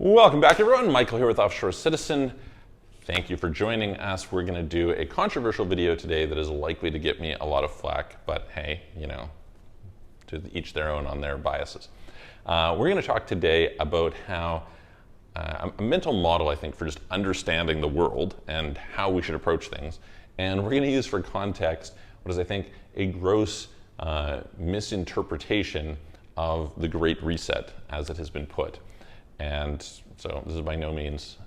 Welcome back, everyone. Michael here with Offshore Citizen. Thank you for joining us. We're going to do a controversial video today that is likely to get me a lot of flack, but hey, to each their own on their biases. We're going to talk today about how a mental model, I think, for just understanding the world and how we should approach things. And we're going to use for context what is, I think, a gross misinterpretation of the Great Reset as it has been put. And so this is by no means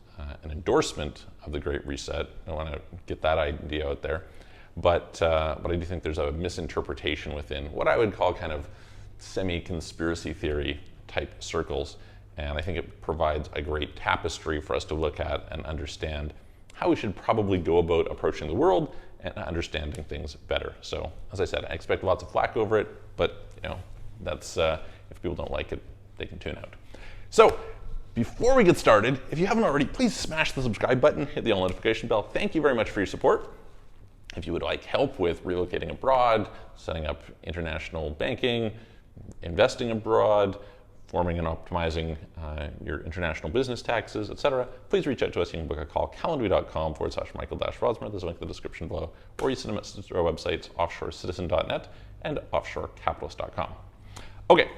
an endorsement of the Great Reset. I want to get that idea out there. But I do think there's a misinterpretation within what I would call kind of semi-conspiracy theory type circles. And I think it provides a great tapestry for us to look at and understand how we should probably go about approaching the world and understanding things better. So as I said, I expect lots of flack over it, but that's if people don't like it, they can tune out. So before we get started, if you haven't already, please smash the subscribe button, hit the all notification bell. Thank you very much for your support. If you would like help with relocating abroad, setting up international banking, investing abroad, forming and optimizing your international business taxes, etc., please reach out to us. You can book a call, calendly.com/Michael-Rosmer. There's a link in the description below. Or you send a message to our websites, offshorecitizen.net and offshorecapitalist.com. Okay.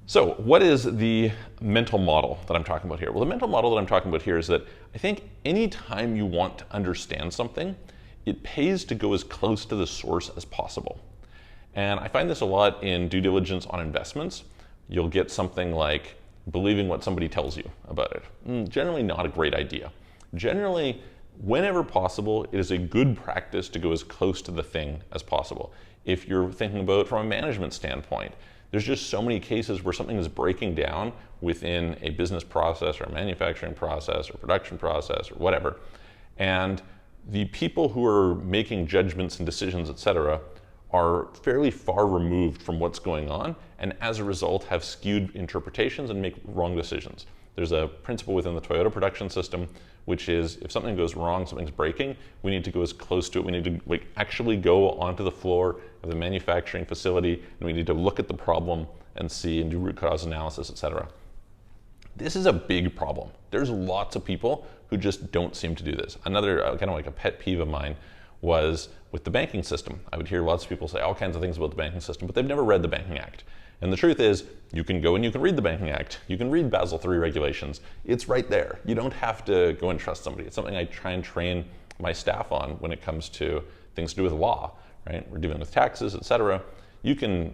So what is the mental model that I'm talking about here? Well, the mental model that I'm talking about here is that I think anytime you want to understand something, it pays to go as close to the source as possible. And I find this a lot in due diligence on investments. You'll get something like believing what somebody tells you about it. Generally not a great idea. Generally, whenever possible, it is a good practice to go as close to the thing as possible. If you're thinking about it from a management standpoint, there's just so many cases where something is breaking down within a business process or a manufacturing process or production process or whatever. And the people who are making judgments and decisions, etc., are fairly far removed from what's going on, and as a result have skewed interpretations and make wrong decisions. There's a principle within the Toyota production system, which is if something goes wrong, something's breaking, we need to go as close to it. We need to actually go onto the floor of the manufacturing facility, and we need to look at the problem and see and do root cause analysis, etc. This is a big problem. There's lots of people who just don't seem to do this. Another kind of like a pet peeve of mine was with the banking system. I would hear lots of people say all kinds of things about the banking system, but they've never read the Banking Act. And the truth is, you can go and you can read the Banking Act. You can read Basel III regulations. It's right there. You don't have to go and trust somebody. It's something I try and train my staff on when it comes to things to do with law, right? We're dealing with taxes, etc. You can,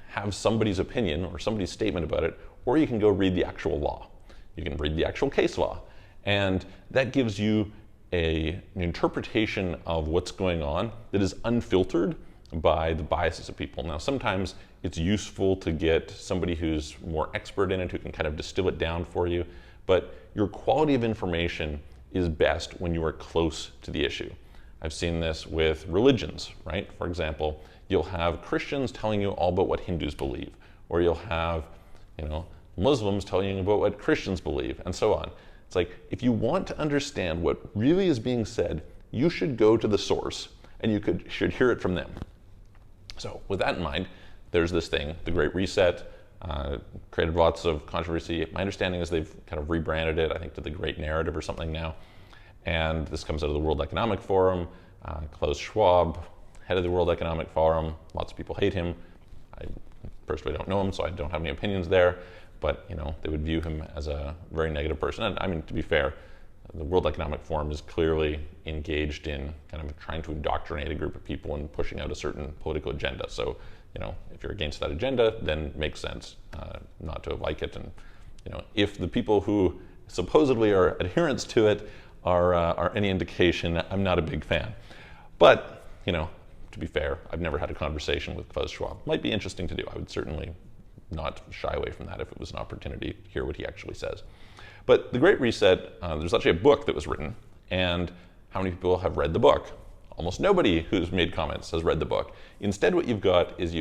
have somebody's opinion or somebody's statement about it, or you can go read the actual law. You can read the actual case law. And that gives you an interpretation of what's going on that is unfiltered by the biases of people. Now, sometimes it's useful to get somebody who's more expert in it, who can kind of distill it down for you, but your quality of information is best when you are close to the issue. I've seen this with religions, right? For example, you'll have Christians telling you all about what Hindus believe, or you'll have, Muslims telling you about what Christians believe, and so on. It's like, if you want to understand what really is being said, you should go to the source, and you should hear it from them. So with that in mind, there's this thing, the Great Reset, created lots of controversy. My understanding is they've kind of rebranded it, I think, to the Great Narrative or something now. And this comes out of the World Economic Forum. Klaus Schwab, head of the World Economic Forum. Lots of people hate him. I personally don't know him, so I don't have any opinions there. But they would view him as a very negative person. And I mean, to be fair, the World Economic Forum is clearly engaged in kind of trying to indoctrinate a group of people and pushing out a certain political agenda. So, if you're against that agenda, then it makes sense not to like it. And, if the people who supposedly are adherents to it are any indication, I'm not a big fan. But, to be fair, I've never had a conversation with Klaus Schwab. Might be interesting to do. I would certainly not shy away from that if it was an opportunity to hear what he actually says. But the Great Reset, there's actually a book that was written, and how many people have read the book? Almost nobody who's made comments has read the book. Instead, what you've got is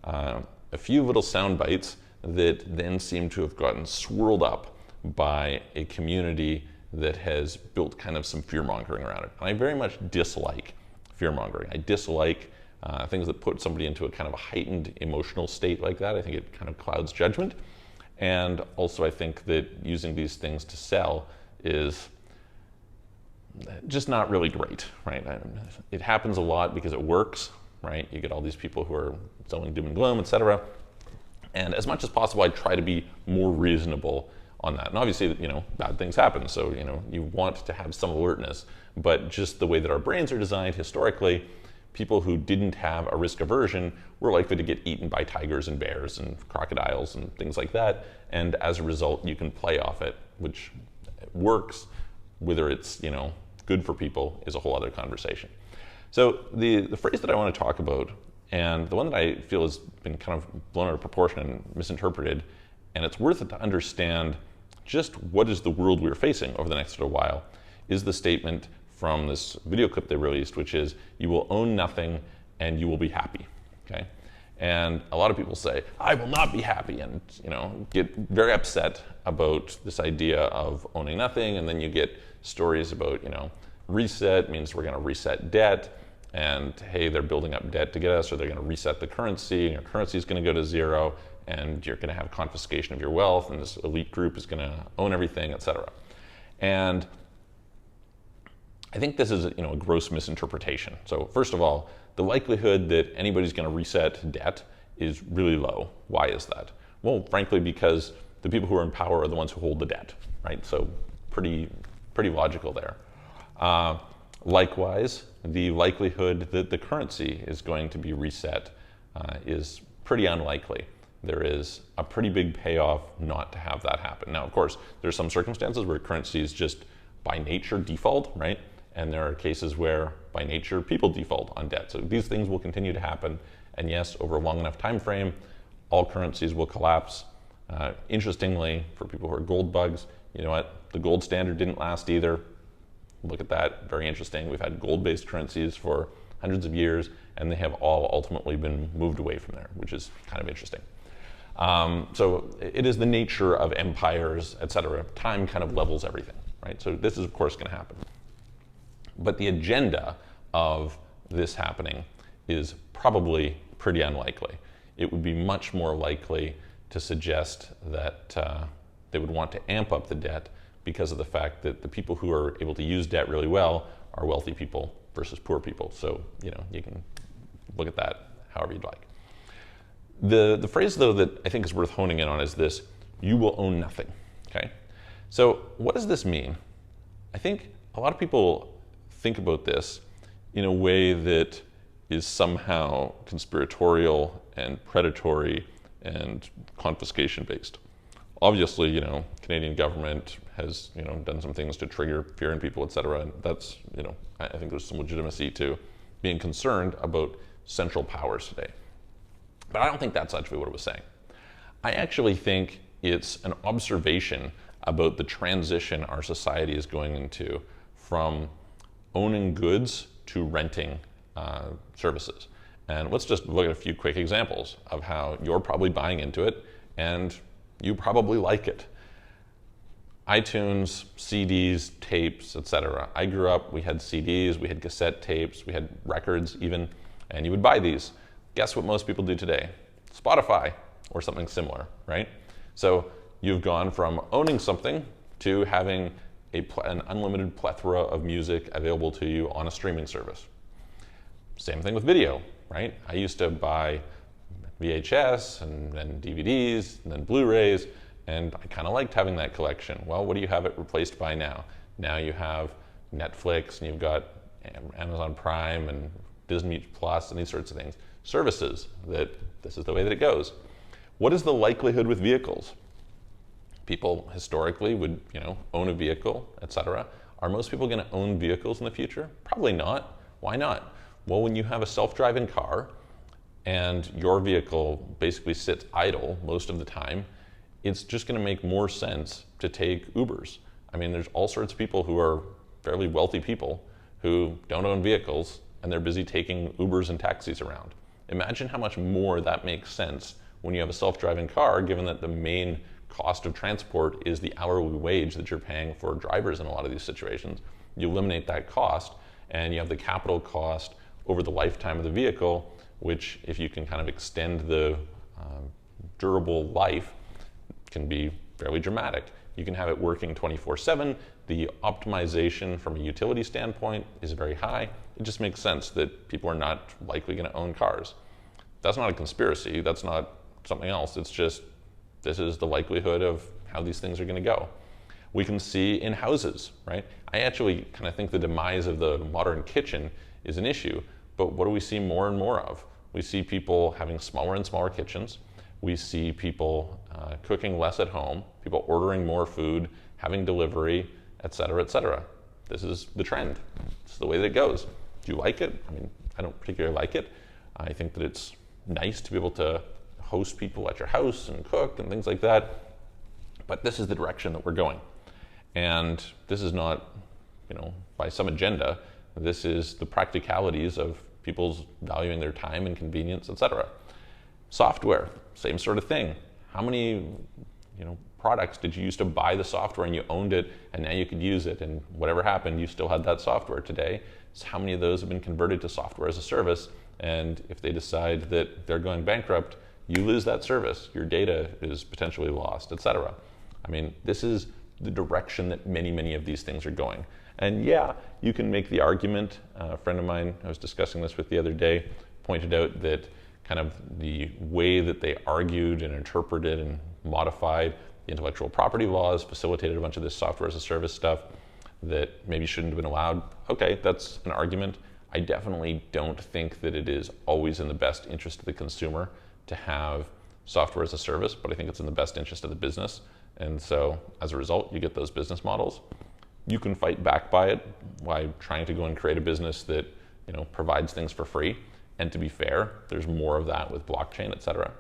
a few little sound bites that then seem to have gotten swirled up by a community that has built kind of some fear-mongering around it. And I very much dislike fear-mongering. I dislike things that put somebody into a kind of a heightened emotional state like that. I think it kind of clouds judgment. And also I think that using these things to sell is just not really great, right? It happens a lot because it works, right? You get all these people who are selling doom and gloom, etc. And as much as possible, I try to be more reasonable on that. And obviously, bad things happen, so you want to have some alertness. But just the way that our brains are designed historically, people who didn't have a risk aversion were likely to get eaten by tigers and bears and crocodiles and things like that. And as a result, you can play off it, which works. Whether it's good for people is a whole other conversation. So the phrase that I want to talk about, and the one that I feel has been kind of blown out of proportion and misinterpreted, and it's worth it to understand just what is the world we're facing over the next little while, is the statement from this video clip they released, which is, you will own nothing and you will be happy, okay? And a lot of people say, I will not be happy, and get very upset about this idea of owning nothing. And then you get stories about, reset means we're gonna reset debt, and hey, they're building up debt to get us, or they're gonna reset the currency, and your currency is gonna go to zero, and you're gonna have confiscation of your wealth, and this elite group is gonna own everything, etc. And I think this is a gross misinterpretation. So first of all, the likelihood that anybody's going to reset debt is really low. Why is that? Well, frankly, because the people who are in power are the ones who hold the debt, right? So pretty logical there. Likewise, the likelihood that the currency is going to be reset is pretty unlikely. There is a pretty big payoff not to have that happen. Now, of course, there's some circumstances where currency is just by nature default, right? And there are cases where, by nature, people default on debt. So these things will continue to happen. And yes, over a long enough time frame, all currencies will collapse. Interestingly, for people who are gold bugs, you know what? The gold standard didn't last either. Look at that, very interesting. We've had gold-based currencies for hundreds of years, and they have all ultimately been moved away from there, which is kind of interesting. So it is the nature of empires, etc. Time kind of levels everything, right? So this is, of course, going to happen. But the agenda of this happening is probably pretty unlikely. It would be much more likely to suggest that they would want to amp up the debt because of the fact that the people who are able to use debt really well are wealthy people versus poor people. So, you can look at that however you'd like. The phrase, though, that I think is worth honing in on is this: you will own nothing, okay? So what does this mean? I think a lot of people think about this in a way that is somehow conspiratorial and predatory and confiscation based. Obviously, Canadian government has, done some things to trigger fear in people, et cetera. And that's, I think there's some legitimacy to being concerned about central powers today. But I don't think that's actually what it was saying. I actually think it's an observation about the transition our society is going into from owning goods to renting services. And let's just look at a few quick examples of how you're probably buying into it and you probably like it. iTunes, CDs, tapes, etc. I grew up, we had CDs, we had cassette tapes, we had records even, and you would buy these. Guess what most people do today? Spotify or something similar, right? So you've gone from owning something to having an unlimited plethora of music available to you on a streaming service. Same thing with video, right? I used to buy VHS and then DVDs and then Blu-rays, and I kind of liked having that collection. Well, what do you have it replaced by now? Now you have Netflix, and you've got Amazon Prime and Disney Plus and these sorts of things. Services, that this is the way that it goes. What is the likelihood with vehicles? People historically would, own a vehicle, etc. Are most people going to own vehicles in the future? Probably not. Why not? Well, when you have a self-driving car and your vehicle basically sits idle most of the time, it's just going to make more sense to take Ubers. I mean, there's all sorts of people who are fairly wealthy people who don't own vehicles, and they're busy taking Ubers and taxis around. Imagine how much more that makes sense when you have a self-driving car, given that the main cost of transport is the hourly wage that you're paying for drivers in a lot of these situations. You eliminate that cost, and you have the capital cost over the lifetime of the vehicle, which, if you can kind of extend the durable life, can be fairly dramatic. You can have it working 24/7. The optimization from a utility standpoint is very high. It just makes sense that people are not likely going to own cars. That's not a conspiracy. That's not something else. It's just, this is the likelihood of how these things are going to go. We can see in houses, right? I actually kind of think the demise of the modern kitchen is an issue, but what do we see more and more of? We see people having smaller and smaller kitchens. We see people cooking less at home, people ordering more food, having delivery, et cetera, et cetera. This is the trend. It's the way that it goes. Do you like it? I mean, I don't particularly like it. I think that it's nice to be able to host people at your house and cook and things like that. But this is the direction that we're going. And this is not, by some agenda. This is the practicalities of people's valuing their time and convenience, et cetera. Software, same sort of thing. How many, products did you used to buy the software and you owned it and now you could use it, and whatever happened, you still had that software today? So how many of those have been converted to software as a service? And if they decide that they're going bankrupt, you lose that service. Your data is potentially lost, et cetera. I mean, this is the direction that many, many of these things are going. And yeah, you can make the argument. A friend of mine, I was discussing this with the other day, pointed out that kind of the way that they argued and interpreted and modified the intellectual property laws facilitated a bunch of this software as a service stuff that maybe shouldn't have been allowed. Okay, that's an argument. I definitely don't think that it is always in the best interest of the consumer to have software as a service, but I think it's in the best interest of the business. And so as a result, you get those business models. You can fight back by it by trying to go and create a business that provides things for free. And to be fair, there's more of that with blockchain, et cetera.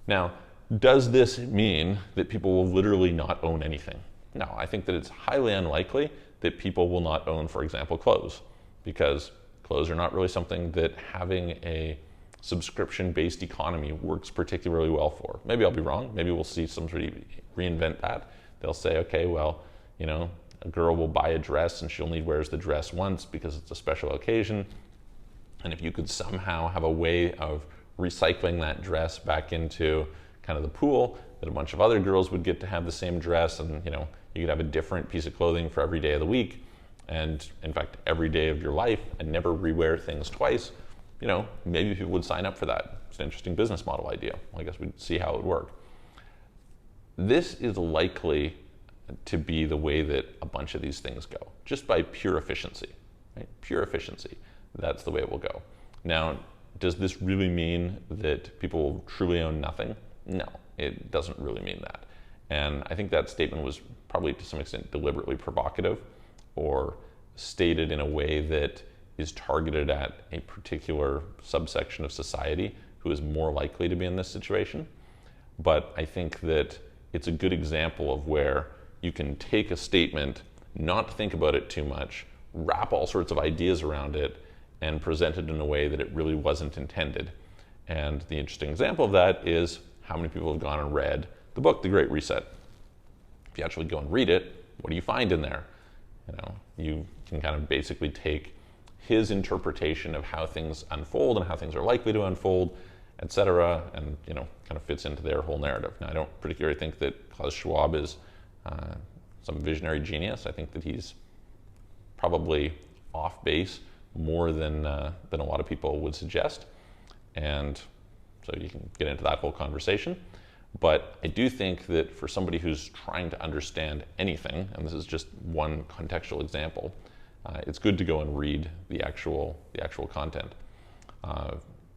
Now, does this mean that people will literally not own anything? No, I think that it's highly unlikely that people will not own, for example, clothes, because clothes are not really something that having a subscription-based economy works particularly well for. Maybe I'll be wrong. Maybe we'll see somebody reinvent that. They'll say, okay, well, a girl will buy a dress and she only wears the dress once because it's a special occasion. And if you could somehow have a way of recycling that dress back into kind of the pool, that a bunch of other girls would get to have the same dress, and you could have a different piece of clothing for every day of the week, and in fact every day of your life, and never rewear things twice, maybe people would sign up for that. It's an interesting business model idea. Well, I guess we'd see how it would work. This is likely to be the way that a bunch of these things go, just by pure efficiency, right? Pure efficiency. That's the way it will go. Now, does this really mean that people will truly own nothing? No, it doesn't really mean that. And I think that statement was probably to some extent deliberately provocative, or stated in a way that is targeted at a particular subsection of society who is more likely to be in this situation. But I think that it's a good example of where you can take a statement, not think about it too much, wrap all sorts of ideas around it, and present it in a way that it really wasn't intended. And the interesting example of that is how many people have gone and read the book, The Great Reset. If you actually go and read it, what do you find in there? You can kind of basically take his interpretation of how things unfold and how things are likely to unfold, et cetera, and kind of fits into their whole narrative. Now, I don't particularly think that Klaus Schwab is some visionary genius. I think that he's probably off base more than a lot of people would suggest. And so you can get into that whole conversation. But I do think that for somebody who's trying to understand anything, and this is just one contextual example, it's good to go and read the actual content.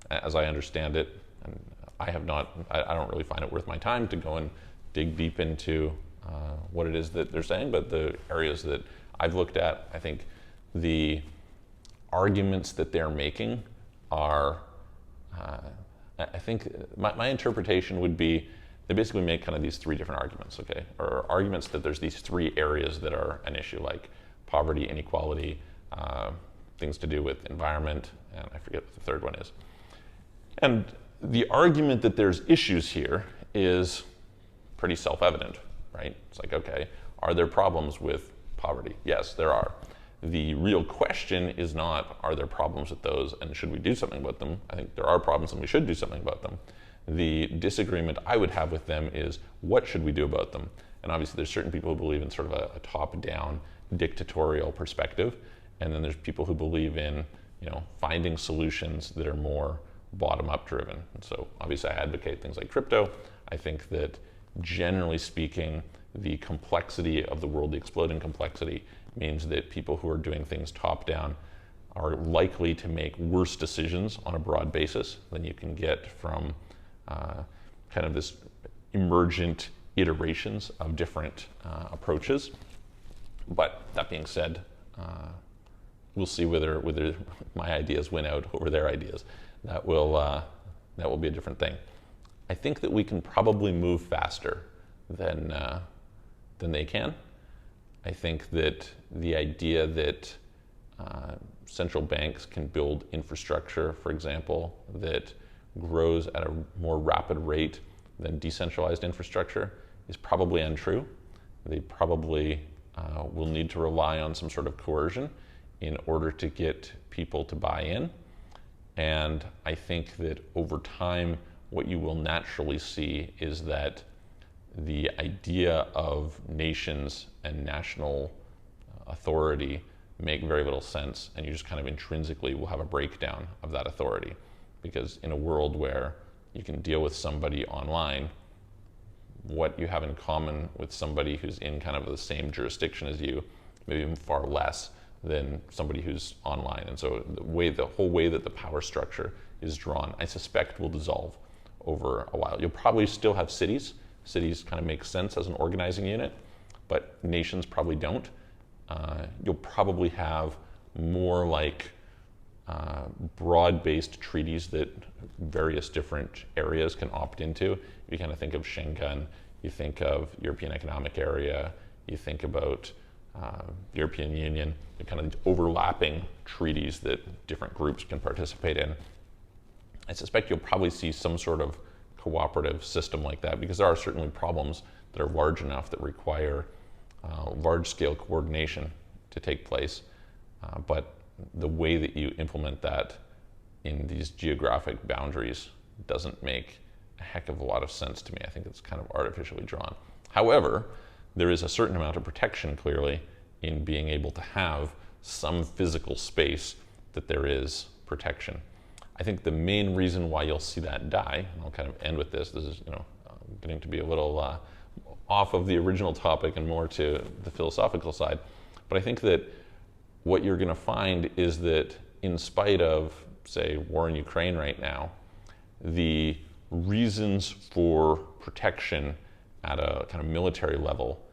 As I understand it, and I don't really find it worth my time to go and dig deep into what it is that they're saying, but the areas that I've looked at, I think the arguments that they're making are, I think my interpretation would be they basically make kind of these three different arguments, okay? Or arguments that there's these three areas that are an issue, like poverty, inequality, things to do with environment, and I forget what the third one is. And the argument that there's issues here is pretty self-evident, right? It's like, okay, are there problems with poverty? Yes, there are. The real question is not, are there problems with those and should we do something about them? I think there are problems and we should do something about them. The disagreement I would have with them is, what should we do about them? And obviously there's certain people who believe in sort of a top-down dictatorial perspective, and then there's people who believe in, finding solutions that are more bottom-up driven. And so obviously I advocate things like crypto. I think that generally speaking, the complexity of the world, the exploding complexity, means that people who are doing things top-down are likely to make worse decisions on a broad basis than you can get from kind of this emergent iterations of different approaches. But that being said, we'll see whether my ideas win out over their ideas. That will be a different thing. I think that we can probably move faster than they can. I think that the idea that central banks can build infrastructure, for example, that grows at a more rapid rate than decentralized infrastructure is probably untrue. They probably will need to rely on some sort of coercion in order to get people to buy in. And I think that over time, what you will naturally see is that the idea of nations and national authority make very little sense, and you just kind of intrinsically will have a breakdown of that authority. Because in a world where you can deal with somebody online, what you have in common with somebody who's in kind of the same jurisdiction as you, maybe even far less than somebody who's online. And so the whole way that the power structure is drawn, I suspect will dissolve over a while. You'll probably still have cities. Cities kind of make sense as an organizing unit, but nations probably don't. You'll probably have more like broad-based treaties that various different areas can opt into. You kind of think of Schengen, you think of European Economic Area, you think about European Union, the kind of overlapping treaties that different groups can participate in. I suspect you'll probably see some sort of cooperative system like that, because there are certainly problems that are large enough that require large-scale coordination to take place. But the way that you implement that in these geographic boundaries doesn't make a heck of a lot of sense to me. I think it's kind of artificially drawn. However, there is a certain amount of protection, clearly, in being able to have some physical space that there is protection. I think the main reason why you'll see that die, and I'll kind of end with this is, getting to be a little off of the original topic and more to the philosophical side, but I think that what you're going to find is that in spite of, say, war in Ukraine right now, the reasons for protection at a kind of military level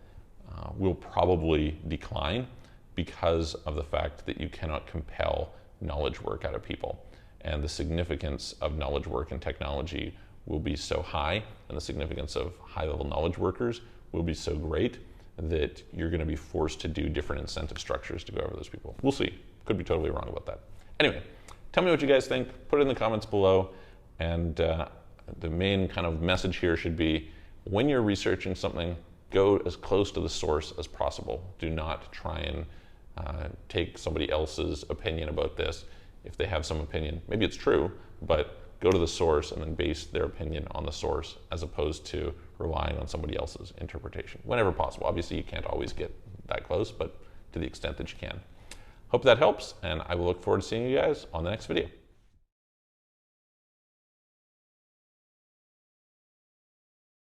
will probably decline because of the fact that you cannot compel knowledge work out of people. And the significance of knowledge work and technology will be so high, and the significance of high-level knowledge workers will be so great that you're going to be forced to do different incentive structures to go over those people. We'll see. Could be totally wrong about that. Anyway, tell me what you guys think. Put it in the comments below. And the main kind of message here should be, when you're researching something, go as close to the source as possible. Do not try and take somebody else's opinion about this. If they have some opinion, maybe it's true, but go to the source and then base their opinion on the source, as opposed to relying on somebody else's interpretation, whenever possible. Obviously, you can't always get that close, but to the extent that you can. Hope that helps, and I will look forward to seeing you guys on the next video.